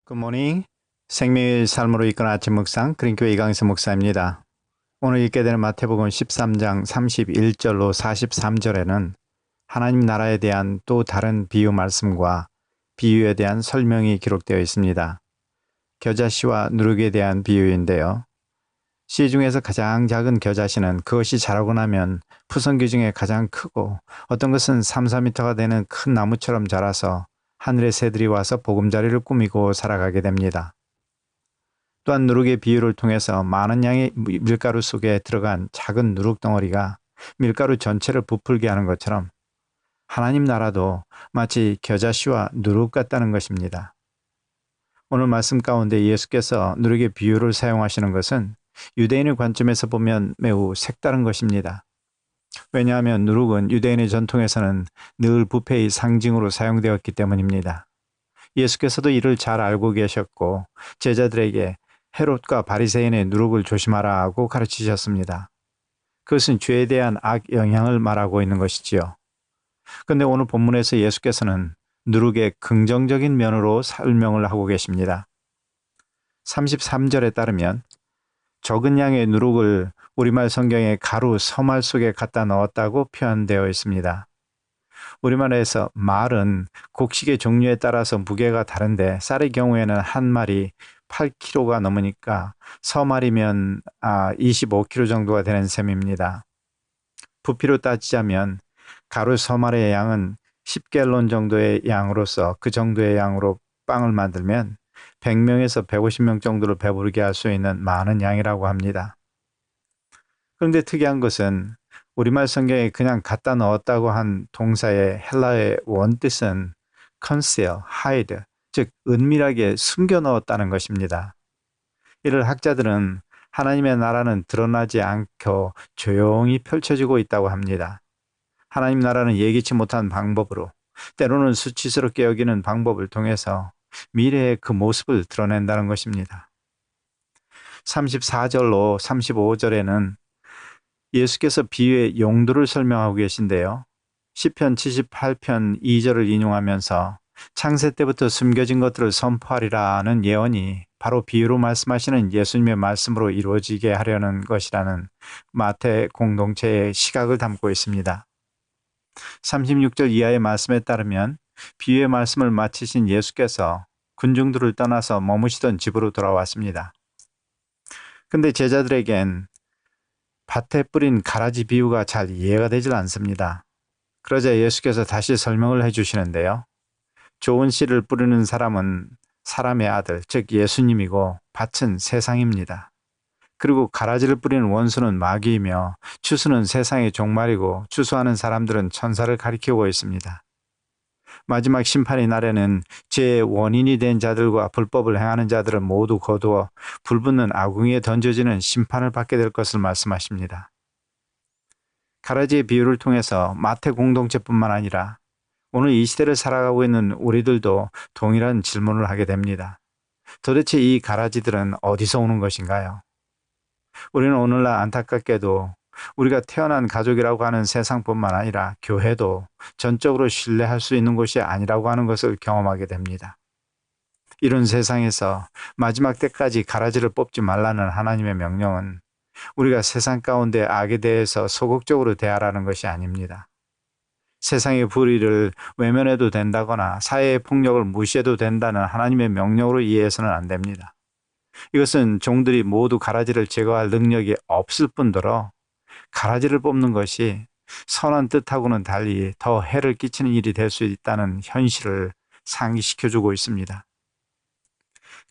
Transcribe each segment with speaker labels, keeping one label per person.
Speaker 1: 굿모닝. 생명의 삶으로 이끄는 아침 묵상 그린교회 이강수 목사입니다. 오늘 읽게 되는 마태복음 13장 31절로 43절에는 하나님 나라에 대한 또 다른 비유 말씀과 비유에 대한 설명이 기록되어 있습니다. 겨자씨와 누룩에 대한 비유인데요. 씨 중에서 가장 작은 겨자씨는 그것이 자라고 나면 푸성귀 중에 가장 크고 어떤 것은 3, 4미터가 되는 큰 나무처럼 자라서 하늘의 새들이 와서 보금자리를 꾸미고 살아가게 됩니다. 또한 누룩의 비유를 통해서 많은 양의 밀가루 속에 들어간 작은 누룩 덩어리가 밀가루 전체를 부풀게 하는 것처럼 하나님 나라도 마치 겨자씨와 누룩 같다는 것입니다. 오늘 말씀 가운데 예수께서 누룩의 비유를 사용하시는 것은 유대인의 관점에서 보면 매우 색다른 것입니다. 왜냐하면 누룩은 유대인의 전통에서는 늘 부패의 상징으로 사용되었기 때문입니다. 예수께서도 이를 잘 알고 계셨고 제자들에게 헤롯과 바리새인의 누룩을 조심하라 하고 가르치셨습니다. 그것은 죄에 대한 악 영향을 말하고 있는 것이지요. 그런데 오늘 본문에서 예수께서는 누룩의 긍정적인 면으로 설명을 하고 계십니다. 33절에 따르면 적은 양의 누룩을 우리말 성경에 가루, 서말 속에 갖다 넣었다고 표현되어 있습니다. 우리말에서 말은 곡식의 종류에 따라서 무게가 다른데 쌀의 경우에는 한 말이 8kg가 넘으니까 서말이면 25kg 정도가 되는 셈입니다. 부피로 따지자면 가루 서말의 양은 10갤론 정도의 양으로서 그 정도의 양으로 빵을 만들면 100명에서 150명 정도를 배부르게 할 수 있는 많은 양이라고 합니다. 그런데 특이한 것은 우리말 성경에 그냥 갖다 넣었다고 한 동사의 헬라의 원뜻은 conceal, hide, 즉 은밀하게 숨겨 넣었다는 것입니다. 이를 학자들은 하나님의 나라는 드러나지 않고 조용히 펼쳐지고 있다고 합니다. 하나님 나라는 예기치 못한 방법으로 때로는 수치스럽게 여기는 방법을 통해서 미래의 그 모습을 드러낸다는 것입니다. 34절로 35절에는 예수께서 비유의 용도를 설명하고 계신데요. 시편 78편 2절을 인용하면서 창세 때부터 숨겨진 것들을 선포하리라는 예언이 바로 비유로 말씀하시는 예수님의 말씀으로 이루어지게 하려는 것이라는 마태 공동체의 시각을 담고 있습니다. 36절 이하의 말씀에 따르면 비유의 말씀을 마치신 예수께서 군중들을 떠나서 머무시던 집으로 돌아왔습니다. 근데 제자들에겐 밭에 뿌린 가라지 비유가 잘 이해가 되질 않습니다. 그러자 예수께서 다시 설명을 해주시는데요. 좋은 씨를 뿌리는 사람은 사람의 아들, 즉 예수님이고 밭은 세상입니다. 그리고 가라지를 뿌리는 원수는 마귀이며 추수는 세상의 종말이고 추수하는 사람들은 천사를 가리키고 있습니다. 마지막 심판의 날에는 죄의 원인이 된 자들과 불법을 행하는 자들은 모두 거두어 불붙는 아궁이에 던져지는 심판을 받게 될 것을 말씀하십니다. 가라지의 비유를 통해서 마태 공동체뿐만 아니라 오늘 이 시대를 살아가고 있는 우리들도 동일한 질문을 하게 됩니다. 도대체 이 가라지들은 어디서 오는 것인가요? 우리는 오늘날 안타깝게도 우리가 태어난 가족이라고 하는 세상뿐만 아니라 교회도 전적으로 신뢰할 수 있는 곳이 아니라고 하는 것을 경험하게 됩니다. 이런 세상에서 마지막 때까지 가라지를 뽑지 말라는 하나님의 명령은 우리가 세상 가운데 악에 대해서 소극적으로 대하라는 것이 아닙니다. 세상의 불의를 외면해도 된다거나 사회의 폭력을 무시해도 된다는 하나님의 명령으로 이해해서는 안 됩니다. 이것은 종들이 모두 가라지를 제거할 능력이 없을 뿐더러 가라지를 뽑는 것이 선한 뜻하고는 달리 더 해를 끼치는 일이 될 수 있다는 현실을 상기시켜주고 있습니다.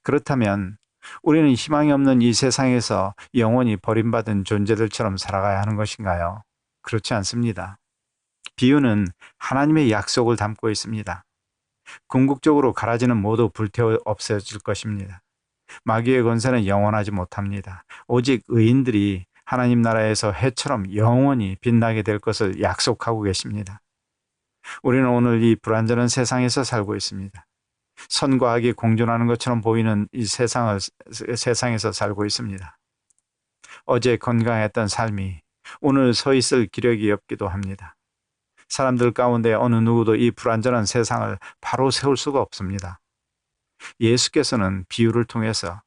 Speaker 1: 그렇다면 우리는 희망이 없는 이 세상에서 영원히 버림받은 존재들처럼 살아가야 하는 것인가요? 그렇지 않습니다. 비유는 하나님의 약속을 담고 있습니다. 궁극적으로 가라지는 모두 불태워 없어질 것입니다. 마귀의 권세는 영원하지 못합니다. 오직 의인들이 하나님 나라에서 해처럼 영원히 빛나게 될 것을 약속하고 계십니다. 우리는 오늘 이 불완전한 세상에서 살고 있습니다. 선과 악이 공존하는 것처럼 보이는 이 세상에서 살고 있습니다. 어제 건강했던 삶이 오늘 서 있을 기력이 없기도 합니다. 사람들 가운데 어느 누구도 이 불완전한 세상을 바로 세울 수가 없습니다. 예수께서는 비유를 통해서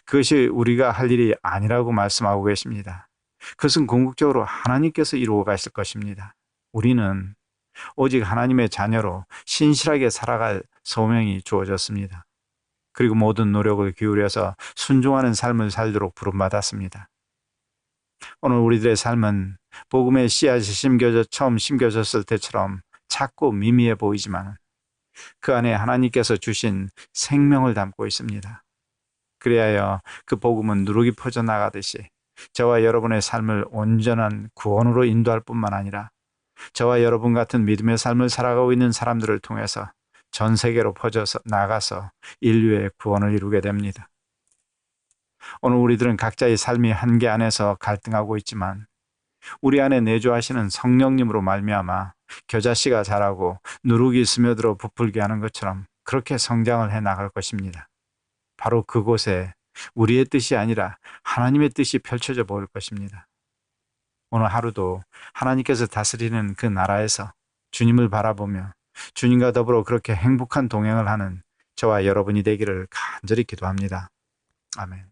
Speaker 1: 그것이 우리가 할 일이 아니라고 말씀하고 계십니다. 그것은 궁극적으로 하나님께서 이루어 가실 것입니다. 우리는 오직 하나님의 자녀로 신실하게 살아갈 소명이 주어졌습니다. 그리고 모든 노력을 기울여서 순종하는 삶을 살도록 부름받았습니다. 오늘 우리들의 삶은 복음의 씨앗이 처음 심겨졌을 때처럼 작고 미미해 보이지만 그 안에 하나님께서 주신 생명을 담고 있습니다. 그리하여 그 복음은 누룩이 퍼져나가듯이 저와 여러분의 삶을 온전한 구원으로 인도할 뿐만 아니라 저와 여러분 같은 믿음의 삶을 살아가고 있는 사람들을 통해서 전 세계로 퍼져서 나가서 인류의 구원을 이루게 됩니다. 오늘 우리들은 각자의 삶이 한계 안에서 갈등하고 있지만 우리 안에 내주하시는 성령님으로 말미암아 겨자씨가 자라고 누룩이 스며들어 부풀게 하는 것처럼 그렇게 성장을 해 나갈 것입니다. 바로 그곳에 우리의 뜻이 아니라 하나님의 뜻이 펼쳐져 보일 것입니다. 오늘 하루도 하나님께서 다스리는 그 나라에서 주님을 바라보며 주님과 더불어 그렇게 행복한 동행을 하는 저와 여러분이 되기를 간절히 기도합니다. 아멘.